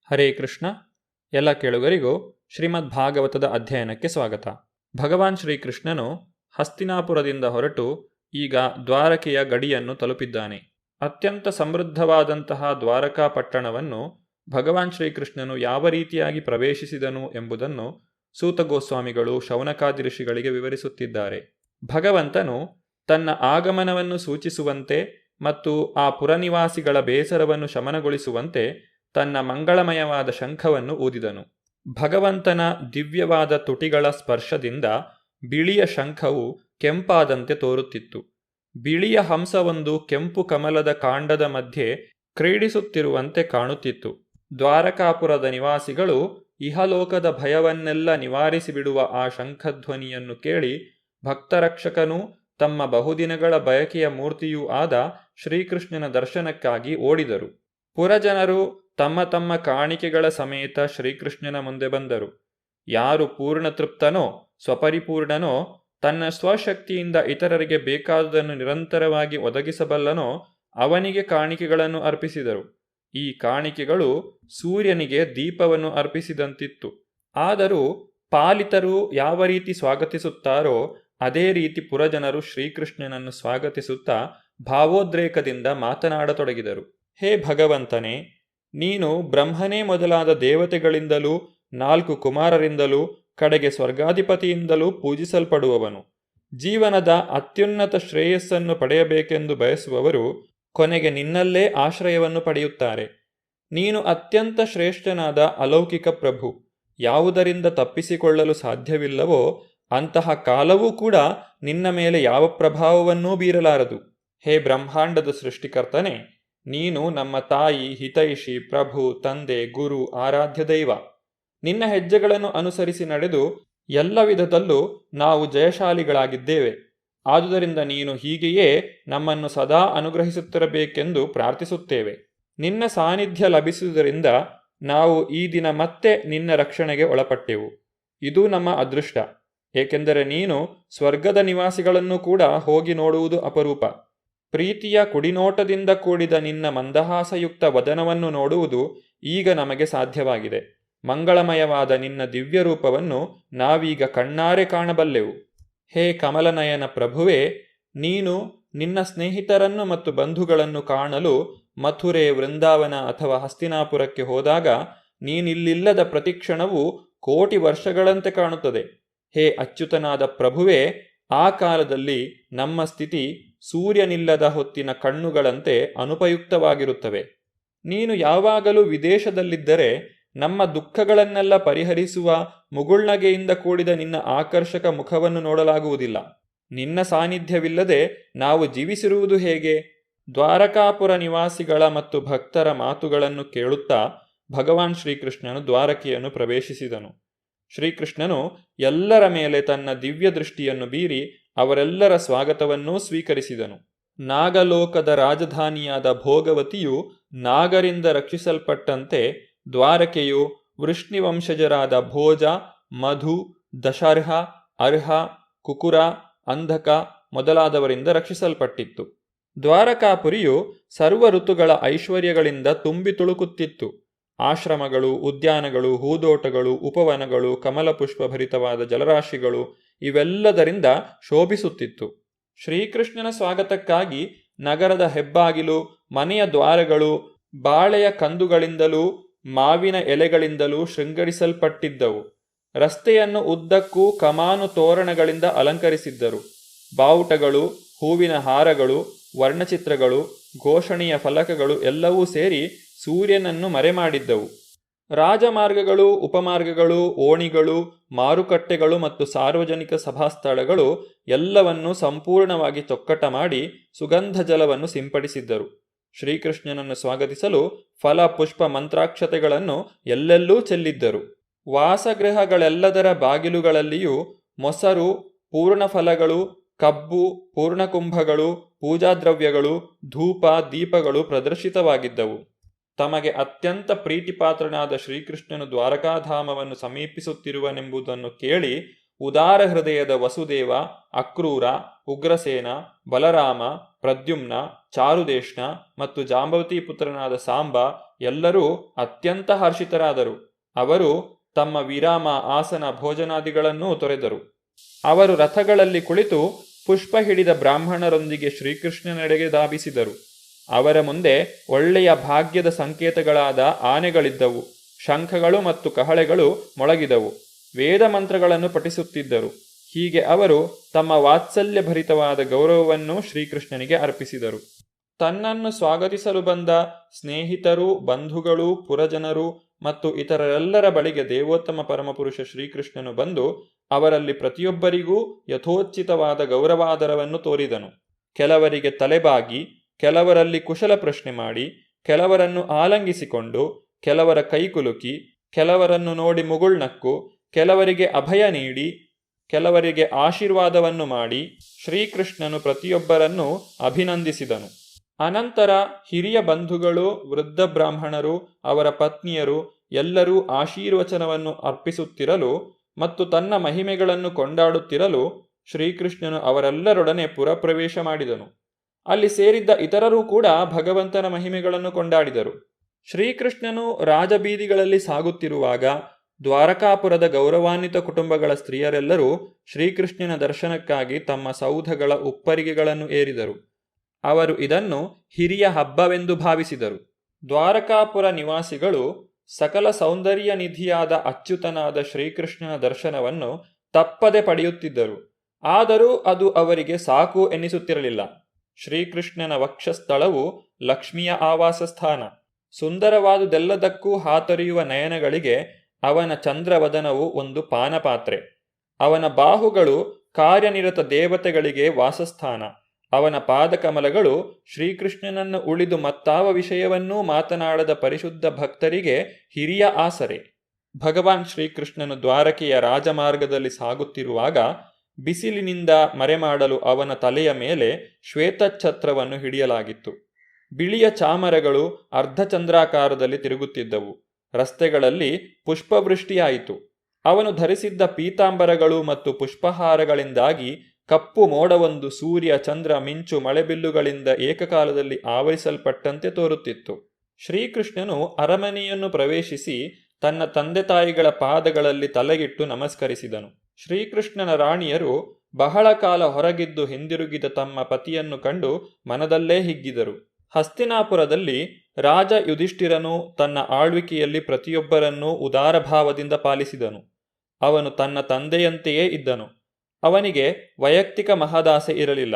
ಹರೇ ಕೃಷ್ಣ. ಎಲ್ಲ ಕೇಳುಗರಿಗೂ ಶ್ರೀಮದ್ ಭಾಗವತದ ಅಧ್ಯಯನಕ್ಕೆ ಸ್ವಾಗತ. ಭಗವಾನ್ ಶ್ರೀಕೃಷ್ಣನು ಹಸ್ತಿನಾಪುರದಿಂದ ಹೊರಟು ಈಗ ದ್ವಾರಕೆಯ ಗಡಿಯನ್ನು ತಲುಪಿದ್ದಾನೆ. ಅತ್ಯಂತ ಸಮೃದ್ಧವಾದಂತಹ ದ್ವಾರಕಾ ಪಟ್ಟಣವನ್ನು ಭಗವಾನ್ ಶ್ರೀಕೃಷ್ಣನು ಯಾವ ರೀತಿಯಾಗಿ ಪ್ರವೇಶಿಸಿದನು ಎಂಬುದನ್ನು ಸೂತ ಗೋಸ್ವಾಮಿಗಳು ಶೌನಕಾದಿ ಋಷಿಗಳಿಗೆ ವಿವರಿಸುತ್ತಿದ್ದಾರೆ. ಭಗವಂತನು ತನ್ನ ಆಗಮನವನ್ನು ಸೂಚಿಸುವಂತೆ ಮತ್ತು ಆ ಪುರನಿವಾಸಿಗಳ ಬೇಸರವನ್ನು ಶಮನಗೊಳಿಸುವಂತೆ ತನ್ನ ಮಂಗಳಮಯವಾದ ಶಂಖವನ್ನು ಊದಿದನು. ಭಗವಂತನ ದಿವ್ಯವಾದ ತುಟಿಗಳ ಸ್ಪರ್ಶದಿಂದ ಬಿಳಿಯ ಶಂಖವು ಕೆಂಪಾದಂತೆ ತೋರುತ್ತಿತ್ತು. ಬಿಳಿಯ ಹಂಸವೊಂದು ಕೆಂಪು ಕಮಲದ ಕಾಂಡದ ಮಧ್ಯೆ ಕ್ರೀಡಿಸುತ್ತಿರುವಂತೆ ಕಾಣುತ್ತಿತ್ತು. ದ್ವಾರಕಾಪುರದ ನಿವಾಸಿಗಳು ಇಹಲೋಕದ ಭಯವನ್ನೆಲ್ಲ ನಿವಾರಿಸಿಬಿಡುವ ಆ ಶಂಖಧ್ವನಿಯನ್ನು ಕೇಳಿ ಭಕ್ತರಕ್ಷಕನೂ ತಮ್ಮ ಬಹುದಿನಗಳ ಬಯಕೆಯ ಮೂರ್ತಿಯೂ ಆದ ಶ್ರೀಕೃಷ್ಣನ ದರ್ಶನಕ್ಕಾಗಿ ಓಡಿದರು. ಪುರಜನರು ತಮ್ಮ ತಮ್ಮ ಕಾಣಿಕೆಗಳ ಸಮೇತ ಶ್ರೀಕೃಷ್ಣನ ಮುಂದೆ ಬಂದರು. ಯಾರು ಪೂರ್ಣ ತೃಪ್ತನೋ ಸ್ವಪರಿಪೂರ್ಣನೋ, ತನ್ನ ಸ್ವಶಕ್ತಿಯಿಂದ ಇತರರಿಗೆ ಬೇಕಾದುದನ್ನು ನಿರಂತರವಾಗಿ ಒದಗಿಸಬಲ್ಲನೋ ಅವನಿಗೆ ಕಾಣಿಕೆಗಳನ್ನು ಅರ್ಪಿಸಿದರು. ಈ ಕಾಣಿಕೆಗಳು ಸೂರ್ಯನಿಗೆ ದೀಪವನ್ನು ಅರ್ಪಿಸಿದಂತಿತ್ತು. ಆದರೂ ಪಾಲಿತರು ಯಾವ ರೀತಿ ಸ್ವಾಗತಿಸುತ್ತಾರೋ ಅದೇ ರೀತಿ ಪುರಜನರು ಶ್ರೀಕೃಷ್ಣನನ್ನು ಸ್ವಾಗತಿಸುತ್ತಾ ಭಾವೋದ್ರೇಕದಿಂದ ಮಾತನಾಡತೊಡಗಿದರು. ಹೇ ಭಗವಂತನೇ, ನೀನು ಬ್ರಹ್ಮನೇ ಮೊದಲಾದ ದೇವತೆಗಳಿಂದಲೂ 4 ಕುಮಾರರಿಂದಲೂ ಕಡೆಗೆ ಸ್ವರ್ಗಾಧಿಪತಿಯಿಂದಲೂ ಪೂಜಿಸಲ್ಪಡುವವನು. ಜೀವನದ ಅತ್ಯುನ್ನತ ಶ್ರೇಯಸ್ಸನ್ನು ಪಡೆಯಬೇಕೆಂದು ಬಯಸುವವರು ಕೊನೆಗೆ ನಿನ್ನಲ್ಲೇ ಆಶ್ರಯವನ್ನು ಪಡೆಯುತ್ತಾರೆ. ನೀನು ಅತ್ಯಂತ ಶ್ರೇಷ್ಠನಾದ ಅಲೌಕಿಕ ಪ್ರಭು. ಯಾವುದರಿಂದ ತಪ್ಪಿಸಿಕೊಳ್ಳಲು ಸಾಧ್ಯವಿಲ್ಲವೋ ಅಂತಹ ಕಾಲವೂ ಕೂಡ ನಿನ್ನ ಮೇಲೆ ಯಾವ ಪ್ರಭಾವವನ್ನೂ ಬೀರಲಾರದು. ಹೇ ಬ್ರಹ್ಮಾಂಡದ ಸೃಷ್ಟಿಕರ್ತನೆ, ನೀನು ನಮ್ಮ ತಾಯಿ, ಹಿತೈಷಿ, ಪ್ರಭು, ತಂದೆ, ಗುರು, ಆರಾಧ್ಯ ದೈವ. ನಿನ್ನ ಹೆಜ್ಜೆಗಳನ್ನು ಅನುಸರಿಸಿ ನಡೆದು ಎಲ್ಲ ವಿಧದಲ್ಲೂ ನಾವು ಜಯಶಾಲಿಗಳಾಗಿದ್ದೇವೆ. ಆದುದರಿಂದ ನೀನು ಹೀಗೆಯೇ ನಮ್ಮನ್ನು ಸದಾ ಅನುಗ್ರಹಿಸುತ್ತಿರಬೇಕೆಂದು ಪ್ರಾರ್ಥಿಸುತ್ತೇವೆ. ನಿನ್ನ ಸಾನ್ನಿಧ್ಯ ಲಭಿಸುವುದರಿಂದ ನಾವು ಈ ದಿನ ಮತ್ತೆ ನಿನ್ನ ರಕ್ಷಣೆಗೆ ಒಳಪಟ್ಟೆವು. ಇದು ನಮ್ಮ ಅದೃಷ್ಟ, ಏಕೆಂದರೆ ನೀನು ಸ್ವರ್ಗದ ನಿವಾಸಿಗಳನ್ನು ಕೂಡ ಹೋಗಿ ನೋಡುವುದು ಅಪರೂಪ. ಪ್ರೀತಿಯ ಕುಡಿನೋಟದಿಂದ ಕೂಡಿದ ನಿನ್ನ ಮಂದಹಾಸಯುಕ್ತ ವದನವನ್ನು ನೋಡುವುದು ಈಗ ನಮಗೆ ಸಾಧ್ಯವಾಗಿದೆ. ಮಂಗಳಮಯವಾದ ನಿನ್ನ ದಿವ್ಯ ರೂಪವನ್ನು ನಾವೀಗ ಕಣ್ಣಾರೆ ಕಾಣಬಲ್ಲೆವು. ಹೇ ಕಮಲನಯನ ಪ್ರಭುವೇ, ನೀನು ನಿನ್ನ ಸ್ನೇಹಿತರನ್ನು ಮತ್ತು ಬಂಧುಗಳನ್ನು ಕಾಣಲು ಮಥುರೆ, ವೃಂದಾವನ ಅಥವಾ ಹಸ್ತಿನಾಪುರಕ್ಕೆ ಹೋದಾಗ ನೀನಿಲ್ಲಿಲ್ಲದ ಪ್ರತಿಕ್ಷಣವು ಕೋಟಿ ವರ್ಷಗಳಂತೆ ಕಾಣುತ್ತದೆ. ಹೇ ಅಚ್ಯುತನಾದ ಪ್ರಭುವೇ, ಆ ಕಾಲದಲ್ಲಿ ನಮ್ಮ ಸ್ಥಿತಿ ಸೂರ್ಯನಿಲ್ಲದ ಹೊತ್ತಿನ ಕಣ್ಣುಗಳಂತೆ ಅನುಪಯುಕ್ತವಾಗಿರುತ್ತವೆ. ನೀನು ಯಾವಾಗಲೂ ವಿದೇಶದಲ್ಲಿದ್ದರೆ ನಮ್ಮ ದುಃಖಗಳನ್ನೆಲ್ಲ ಪರಿಹರಿಸುವ ಮುಗುಳ್ನಗೆಯಿಂದ ಕೂಡಿದ ನಿನ್ನ ಆಕರ್ಷಕ ಮುಖವನ್ನು ನೋಡಲಾಗುವುದಿಲ್ಲ. ನಿನ್ನ ಸಾನ್ನಿಧ್ಯವಿಲ್ಲದೆ ನಾವು ಜೀವಿಸಿರುವುದು ಹೇಗೆ? ದ್ವಾರಕಾಪುರ ನಿವಾಸಿಗಳ ಮತ್ತು ಭಕ್ತರ ಮಾತುಗಳನ್ನು ಕೇಳುತ್ತಾ ಭಗವಾನ್ ಶ್ರೀಕೃಷ್ಣನು ದ್ವಾರಕೆಯನ್ನು ಪ್ರವೇಶಿಸಿದನು. ಶ್ರೀಕೃಷ್ಣನು ಎಲ್ಲರ ಮೇಲೆ ತನ್ನ ದಿವ್ಯ ದೃಷ್ಟಿಯನ್ನು ಬೀರಿ ಅವರೆಲ್ಲರ ಸ್ವಾಗತವನ್ನೂ ಸ್ವೀಕರಿಸಿದನು. ನಾಗಲೋಕದ ರಾಜಧಾನಿಯಾದ ಭೋಗವತಿಯು ನಾಗರಿಂದ ರಕ್ಷಿಸಲ್ಪಟ್ಟಂತೆ ದ್ವಾರಕೆಯು ವೃಷ್ಣಿವಂಶಜರಾದ ಭೋಜ, ಮಧು, ದಶರ್ಹ, ಅರ್ಹ, ಕುಕುರ, ಅಂಧಕ ಮೊದಲಾದವರಿಂದ ರಕ್ಷಿಸಲ್ಪಟ್ಟಿತ್ತು. ದ್ವಾರಕಾಪುರಿಯು ಸರ್ವ ಋತುಗಳ ಐಶ್ವರ್ಯಗಳಿಂದ ತುಂಬಿ ತುಳುಕುತ್ತಿತ್ತು. ಆಶ್ರಮಗಳು, ಉದ್ಯಾನಗಳು, ಹೂದೋಟಗಳು, ಉಪವನಗಳು, ಕಮಲಪುಷ್ಪ ಭರಿತವಾದ ಜಲರಾಶಿಗಳು ಇವೆಲ್ಲದರಿಂದ ಶೋಭಿಸುತ್ತಿತ್ತು. ಶ್ರೀಕೃಷ್ಣನ ಸ್ವಾಗತಕ್ಕಾಗಿ ನಗರದ ಹೆಬ್ಬಾಗಿಲು, ಮನೆಯ ದ್ವಾರಗಳು ಬಾಳೆಯ ಕಂದುಗಳಿಂದಲೂ ಮಾವಿನ ಎಲೆಗಳಿಂದಲೂ ಶೃಂಗರಿಸಲ್ಪಟ್ಟಿದ್ದವು. ರಸ್ತೆಯನ್ನು ಉದ್ದಕ್ಕೂ ಕಮಾನು ತೋರಣಗಳಿಂದ ಅಲಂಕರಿಸಿದ್ದರು. ಬಾವುಟಗಳು, ಹೂವಿನ ಹಾರಗಳು, ವರ್ಣಚಿತ್ರಗಳು, ಘೋಷಣೆಯ ಫಲಕಗಳು ಎಲ್ಲವೂ ಸೇರಿ ಸೂರ್ಯನನ್ನು ಮರೆಮಾಡಿದ್ದವು. ರಾಜಮಾರ್ಗಗಳು, ಉಪಮಾರ್ಗಗಳು, ಓಣಿಗಳು, ಮಾರುಕಟ್ಟೆಗಳು ಮತ್ತು ಸಾರ್ವಜನಿಕ ಸಭಾಸ್ಥಳಗಳು ಎಲ್ಲವನ್ನೂ ಸಂಪೂರ್ಣವಾಗಿ ಚೊಕ್ಕಟ ಮಾಡಿ ಸುಗಂಧ ಜಲವನ್ನು ಸಿಂಪಡಿಸಿದ್ದರು. ಶ್ರೀಕೃಷ್ಣನನ್ನು ಸ್ವಾಗತಿಸಲು ಫಲ, ಪುಷ್ಪ, ಮಂತ್ರಾಕ್ಷತೆಗಳನ್ನು ಎಲ್ಲೆಲ್ಲೂ ಚೆಲ್ಲಿದ್ದರು. ವಾಸಗೃಹಗಳೆಲ್ಲದರ ಬಾಗಿಲುಗಳಲ್ಲಿಯೂ ಮೊಸರು, ಪೂರ್ಣಫಲಗಳು, ಕಬ್ಬು, ಪೂರ್ಣಕುಂಭಗಳು, ಪೂಜಾದ್ರವ್ಯಗಳು, ಧೂಪ, ದೀಪಗಳು ಪ್ರದರ್ಶಿತವಾಗಿದ್ದವು. ತಮಗೆ ಅತ್ಯಂತ ಪ್ರೀತಿಪಾತ್ರನಾದ ಶ್ರೀಕೃಷ್ಣನು ದ್ವಾರಕಾಧಾಮವನ್ನು ಸಮೀಪಿಸುತ್ತಿರುವನೆಂಬುದನ್ನು ಕೇಳಿ ಉದಾರ ಹೃದಯದ ವಸುದೇವ, ಅಕ್ರೂರ, ಉಗ್ರಸೇನ, ಬಲರಾಮ, ಪ್ರದ್ಯುಮ್ನ, ಚಾರುದೇಶ್ನ ಮತ್ತು ಜಾಂಬವತಿ ಪುತ್ರನಾದ ಸಾಂಬ ಎಲ್ಲರೂ ಅತ್ಯಂತ ಹರ್ಷಿತರಾದರು. ಅವರು ತಮ್ಮ ವಿರಾಮ, ಆಸನ, ಭೋಜನಾದಿಗಳನ್ನೂ ತೊರೆದರು. ಅವರು ರಥಗಳಲ್ಲಿ ಕುಳಿತು ಪುಷ್ಪ ಹಿಡಿದ ಬ್ರಾಹ್ಮಣರೊಂದಿಗೆ ಶ್ರೀಕೃಷ್ಣನೆಡೆಗೆ ಧಾವಿಸಿದರು. ಅವರ ಮುಂದೆ ಒಳ್ಳೆಯ ಭಾಗ್ಯದ ಸಂಕೇತಗಳಾದ ಆನೆಗಳಿದ್ದವು. ಶಂಖಗಳು ಮತ್ತು ಕಹಳೆಗಳು ಮೊಳಗಿದವು. ವೇದ ಮಂತ್ರಗಳನ್ನು ಪಠಿಸುತ್ತಿದ್ದರು. ಹೀಗೆ ಅವರು ತಮ್ಮ ವಾತ್ಸಲ್ಯಭರಿತವಾದ ಗೌರವವನ್ನು ಶ್ರೀಕೃಷ್ಣನಿಗೆ ಅರ್ಪಿಸಿದರು. ತನ್ನನ್ನು ಸ್ವಾಗತಿಸಲು ಬಂದ ಸ್ನೇಹಿತರು, ಬಂಧುಗಳು, ಪುರಜನರು ಮತ್ತು ಇತರರೆಲ್ಲರ ಬಳಿಗೆ ದೇವೋತ್ತಮ ಪರಮಪುರುಷ ಶ್ರೀಕೃಷ್ಣನು ಬಂದು ಅವರಲ್ಲಿ ಪ್ರತಿಯೊಬ್ಬರಿಗೂ ಯಥೋಚಿತವಾದ ಗೌರವಾದರವನ್ನು ತೋರಿದನು. ಕೆಲವರಿಗೆ ತಲೆಬಾಗಿ, ಕೆಲವರಲ್ಲಿ ಕುಶಲ ಪ್ರಶ್ನೆ ಮಾಡಿ, ಕೆಲವರನ್ನು ಆಲಂಗಿಸಿಕೊಂಡು, ಕೆಲವರ ಕೈಕುಲುಕಿ, ಕೆಲವರನ್ನು ನೋಡಿ ಮುಗುಳ್ನಕ್ಕು, ಕೆಲವರಿಗೆ ಅಭಯ ನೀಡಿ, ಕೆಲವರಿಗೆ ಆಶೀರ್ವಾದವನ್ನು ಮಾಡಿ ಶ್ರೀಕೃಷ್ಣನು ಪ್ರತಿಯೊಬ್ಬರನ್ನು ಅಭಿನಂದಿಸಿದನು. ಅನಂತರ ಹಿರಿಯ ಬಂಧುಗಳು, ವೃದ್ಧ ಬ್ರಾಹ್ಮಣರು, ಅವರ ಪತ್ನಿಯರು ಎಲ್ಲರೂ ಆಶೀರ್ವಚನವನ್ನು ಅರ್ಪಿಸುತ್ತಿರಲು ಮತ್ತು ತನ್ನ ಮಹಿಮೆಗಳನ್ನು ಕೊಂಡಾಡುತ್ತಿರಲು ಶ್ರೀಕೃಷ್ಣನು ಅವರೆಲ್ಲರೊಡನೆ ಪುರಪ್ರವೇಶ ಮಾಡಿದನು. ಅಲ್ಲಿ ಸೇರಿದ್ದ ಇತರರೂ ಕೂಡ ಭಗವಂತನ ಮಹಿಮೆಗಳನ್ನು ಕೊಂಡಾಡಿದರು. ಶ್ರೀಕೃಷ್ಣನು ರಾಜಬೀದಿಗಳಲ್ಲಿ ಸಾಗುತ್ತಿರುವಾಗ ದ್ವಾರಕಾಪುರದ ಗೌರವಾನ್ವಿತ ಕುಟುಂಬಗಳ ಸ್ತ್ರೀಯರೆಲ್ಲರೂ ಶ್ರೀಕೃಷ್ಣನ ದರ್ಶನಕ್ಕಾಗಿ ತಮ್ಮ ಸೌಧಗಳ ಉಪ್ಪರಿಗೆಗಳನ್ನು ಏರಿದರು. ಅವರು ಇದನ್ನು ಹಿರಿಯ ಹಬ್ಬವೆಂದು ಭಾವಿಸಿದರು. ದ್ವಾರಕಾಪುರ ನಿವಾಸಿಗಳು ಸಕಲ ಸೌಂದರ್ಯ ನಿಧಿಯಾದ ಅಚ್ಯುತನಾದ ಶ್ರೀಕೃಷ್ಣನ ದರ್ಶನವನ್ನು ತಪ್ಪದೆ ಪಡೆಯುತ್ತಿದ್ದರು. ಆದರೂ ಅದು ಅವರಿಗೆ ಸಾಕು ಎನ್ನಿಸುತ್ತಿರಲಿಲ್ಲ. ಶ್ರೀಕೃಷ್ಣನ ವಕ್ಷಸ್ಥಳವು ಲಕ್ಷ್ಮಿಯ ಆವಾಸ ಸ್ಥಾನ. ಸುಂದರವಾದುದೆಲ್ಲದಕ್ಕೂ ಹಾತೊರೆಯುವ ನಯನಗಳಿಗೆ ಅವನ ಚಂದ್ರವದನವು ಒಂದು ಪಾನಪಾತ್ರೆ. ಅವನ ಬಾಹುಗಳು ಕಾರ್ಯನಿರತ ದೇವತೆಗಳಿಗೆ ವಾಸಸ್ಥಾನ. ಅವನ ಪಾದಕಮಲಗಳು ಶ್ರೀಕೃಷ್ಣನನ್ನು ಉಳಿದು ಮತ್ತಾವ ವಿಷಯವನ್ನೂ ಮಾತನಾಡದ ಪರಿಶುದ್ಧ ಭಕ್ತರಿಗೆ ಹಿರಿಯ ಆಸರೆ. ಭಗವಾನ್ ಶ್ರೀಕೃಷ್ಣನು ದ್ವಾರಕೆಯ ರಾಜಮಾರ್ಗದಲ್ಲಿ ಸಾಗುತ್ತಿರುವಾಗ ಬಿಸಿಲಿನಿಂದ ಮರೆಮಾಡಲು ಅವನ ತಲೆಯ ಮೇಲೆ ಶ್ವೇತಛತ್ರವನ್ನು ಹಿಡಿಯಲಾಗಿತ್ತು. ಬಿಳಿಯ ಚಾಮರಗಳು ಅರ್ಧಚಂದ್ರಾಕಾರದಲ್ಲಿ ತಿರುಗುತ್ತಿದ್ದವು. ರಸ್ತೆಗಳಲ್ಲಿ ಪುಷ್ಪವೃಷ್ಟಿಯಾಯಿತು. ಅವನು ಧರಿಸಿದ್ದ ಪೀತಾಂಬರಗಳು ಮತ್ತು ಪುಷ್ಪಹಾರಗಳಿಂದಾಗಿ ಕಪ್ಪು ಮೋಡವೊಂದು ಸೂರ್ಯ, ಚಂದ್ರ, ಮಿಂಚು, ಮಳೆಬಿಲ್ಲುಗಳಿಂದ ಏಕಕಾಲದಲ್ಲಿ ಆವರಿಸಲ್ಪಟ್ಟಂತೆ ತೋರುತ್ತಿತ್ತು. ಶ್ರೀಕೃಷ್ಣನು ಅರಮನೆಯನ್ನು ಪ್ರವೇಶಿಸಿ ತನ್ನ ತಂದೆ ತಾಯಿಗಳ ಪಾದಗಳಲ್ಲಿ ತಲೆಗಿಟ್ಟು ನಮಸ್ಕರಿಸಿದನು. ಶ್ರೀಕೃಷ್ಣನ ರಾಣಿಯರು ಬಹಳ ಕಾಲ ಹೊರಗಿದ್ದು ಹಿಂದಿರುಗಿದ ತಮ್ಮ ಪತಿಯನ್ನು ಕಂಡು ಮನದಲ್ಲೇ ಹಿಗ್ಗಿದರು. ಹಸ್ತಿನಾಪುರದಲ್ಲಿ ರಾಜ ಯುಧಿಷ್ಠಿರನು ತನ್ನ ಆಳ್ವಿಕೆಯಲ್ಲಿ ಪ್ರತಿಯೊಬ್ಬರನ್ನೂ ಉದಾರಭಾವದಿಂದ ಪಾಲಿಸಿದನು. ಅವನು ತನ್ನ ತಂದೆಯಂತೆಯೇ ಇದ್ದನು. ಅವನಿಗೆ ವೈಯಕ್ತಿಕ ಮಹದಾಸೆ ಇರಲಿಲ್ಲ.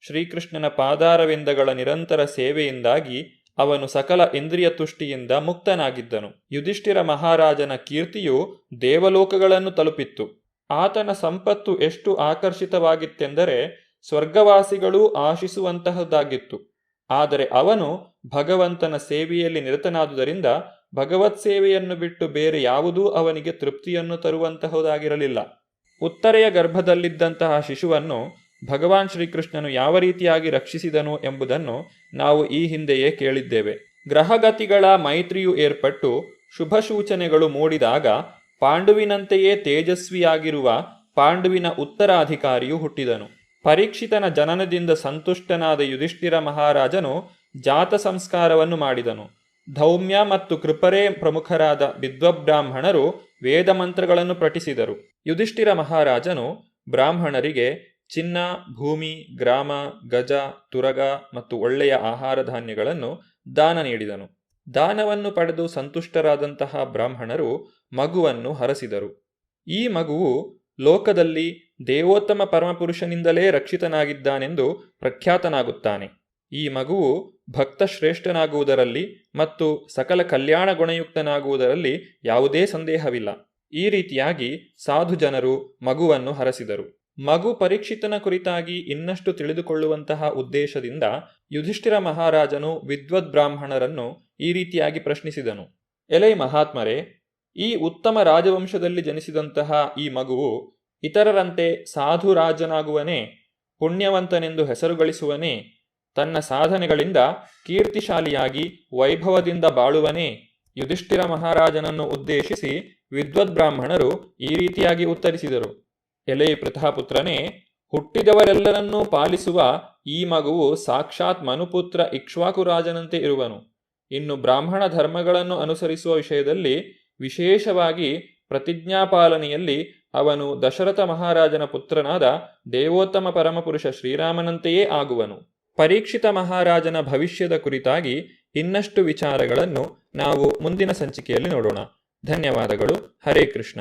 ಶ್ರೀಕೃಷ್ಣನ ಪಾದಾರವಿಂದಗಳ ನಿರಂತರ ಸೇವೆಯಿಂದಾಗಿ ಅವನು ಸಕಲ ಇಂದ್ರಿಯ ತುಷ್ಟಿಯಿಂದ ಮುಕ್ತನಾಗಿದ್ದನು. ಯುಧಿಷ್ಠಿರ ಮಹಾರಾಜನ ಕೀರ್ತಿಯು ದೇವಲೋಕಗಳನ್ನು ತಲುಪಿತ್ತು. ಆತನ ಸಂಪತ್ತು ಎಷ್ಟು ಆಕರ್ಷಿತವಾಗಿತ್ತೆಂದರೆ ಸ್ವರ್ಗವಾಸಿಗಳೂ ಆಶಿಸುವಂತಹದ್ದಾಗಿತ್ತು. ಆದರೆ ಅವನು ಭಗವಂತನ ಸೇವೆಯಲ್ಲಿ ನಿರತನಾದುದರಿಂದ ಭಗವತ್ ಸೇವೆಯನ್ನು ಬಿಟ್ಟು ಬೇರೆ ಯಾವುದೂ ಅವನಿಗೆ ತೃಪ್ತಿಯನ್ನು ತರುವಂತಹದಾಗಿರಲಿಲ್ಲ. ಉತ್ತರೆಯ ಗರ್ಭದಲ್ಲಿದ್ದಂತಹ ಶಿಶುವನ್ನು ಭಗವಾನ್ ಶ್ರೀಕೃಷ್ಣನು ಯಾವ ರೀತಿಯಾಗಿ ರಕ್ಷಿಸಿದನು ಎಂಬುದನ್ನು ನಾವು ಈ ಹಿಂದೆಯೇ ಕೇಳಿದ್ದೇವೆ. ಗ್ರಹಗತಿಗಳ ಮೈತ್ರಿಯು ಏರ್ಪಟ್ಟು ಶುಭ ಸೂಚನೆಗಳು ಮೂಡಿದಾಗ ಪಾಂಡುವಿನಂತೆಯೇ ತೇಜಸ್ವಿಯಾಗಿರುವ ಪಾಂಡುವಿನ ಉತ್ತರಾಧಿಕಾರಿಯು ಹುಟ್ಟಿದನು. ಪರೀಕ್ಷಿತನ ಜನನದಿಂದ ಸಂತುಷ್ಟನಾದ ಯುಧಿಷ್ಠಿರ ಮಹಾರಾಜನು ಜಾತ ಸಂಸ್ಕಾರವನ್ನು ಮಾಡಿದನು. ಧೌಮ್ಯ ಮತ್ತು ಕೃಪರೇ ಪ್ರಮುಖರಾದ ವಿದ್ವಬ್ರಾಹ್ಮಣರು ವೇದ ಮಂತ್ರಗಳನ್ನು ಪಠಿಸಿದರು. ಯುಧಿಷ್ಠಿರ ಮಹಾರಾಜನು ಬ್ರಾಹ್ಮಣರಿಗೆ ಚಿನ್ನ, ಭೂಮಿ, ಗ್ರಾಮ, ಗಜ, ತುರಗ ಮತ್ತು ಒಳ್ಳೆಯ ಆಹಾರ ಧಾನ್ಯಗಳನ್ನು ದಾನ ನೀಡಿದನು. ದಾನವನ್ನು ಪಡೆದು ಸಂತುಷ್ಟರಾದಂತಹ ಬ್ರಾಹ್ಮಣರು ಮಗುವನ್ನು ಹರಸಿದರು. ಈ ಮಗುವು ಲೋಕದಲ್ಲಿ ದೇವೋತ್ತಮ ಪರಮಪುರುಷನಿಂದಲೇ ರಕ್ಷಿತನಾಗಿದ್ದಾನೆಂದು ಪ್ರಖ್ಯಾತನಾಗುತ್ತಾನೆ. ಈ ಮಗುವು ಭಕ್ತ ಶ್ರೇಷ್ಠನಾಗುವುದರಲ್ಲಿ ಮತ್ತು ಸಕಲ ಕಲ್ಯಾಣ ಗುಣಯುಕ್ತನಾಗುವುದರಲ್ಲಿ ಯಾವುದೇ ಸಂದೇಹವಿಲ್ಲ. ಈ ರೀತಿಯಾಗಿ ಸಾಧು ಜನರು ಮಗುವನ್ನು ಹರಸಿದರು. ಮಗು ಪರೀಕ್ಷಿತನ ಕುರಿತಾಗಿ ಇನ್ನಷ್ಟು ತಿಳಿದುಕೊಳ್ಳುವಂತಹ ಉದ್ದೇಶದಿಂದ ಯುಧಿಷ್ಠಿರ ಮಹಾರಾಜನು ವಿದ್ವದ್ ಬ್ರಾಹ್ಮಣರನ್ನು ಈ ರೀತಿಯಾಗಿ ಪ್ರಶ್ನಿಸಿದನು. ಎಲೈ ಮಹಾತ್ಮರೇ, ಈ ಉತ್ತಮ ರಾಜವಂಶದಲ್ಲಿ ಜನಿಸಿದಂತಹ ಈ ಮಗುವು ಇತರರಂತೆ ಸಾಧು ರಾಜನಾಗುವನೇ? ಪುಣ್ಯವಂತನೆಂದು ಹೆಸರು ಗಳಿಸುವನೇ? ತನ್ನ ಸಾಧನೆಗಳಿಂದ ಕೀರ್ತಿಶಾಲಿಯಾಗಿ ವೈಭವದಿಂದ ಬಾಳುವನೇ? ಯುಧಿಷ್ಠಿರ ಮಹಾರಾಜನನ್ನು ಉದ್ದೇಶಿಸಿ ವಿದ್ವದ್ ಬ್ರಾಹ್ಮಣರು ಈ ರೀತಿಯಾಗಿ ಉತ್ತರಿಸಿದರು. ಎಲೆ ಪ್ರತಾಪುತ್ರನೇ, ಹುಟ್ಟಿದವರೆಲ್ಲರನ್ನೂ ಪಾಲಿಸುವ ಈ ಮಗುವು ಸಾಕ್ಷಾತ್ ಮನುಪುತ್ರ ಇಕ್ಷ್ವಾಕು ರಾಜನಂತೆ ಇರುವನು. ಇನ್ನು ಬ್ರಾಹ್ಮಣ ಧರ್ಮಗಳನ್ನು ಅನುಸರಿಸುವ ವಿಷಯದಲ್ಲಿ, ವಿಶೇಷವಾಗಿ ಪ್ರತಿಜ್ಞಾಪಾಲನೆಯಲ್ಲಿ ಅವನು ದಶರಥ ಮಹಾರಾಜನ ಪುತ್ರನಾದ ದೇವೋತ್ತಮ ಪರಮಪುರುಷ ಶ್ರೀರಾಮನಂತೆಯೇ ಆಗುವನು. ಪರೀಕ್ಷಿತ ಮಹಾರಾಜನ ಭವಿಷ್ಯದ ಕುರಿತಾಗಿ ಇನ್ನಷ್ಟು ವಿಚಾರಗಳನ್ನು ನಾವು ಮುಂದಿನ ಸಂಚಿಕೆಯಲ್ಲಿ ನೋಡೋಣ. ಧನ್ಯವಾದಗಳು. ಹರೇ ಕೃಷ್ಣ.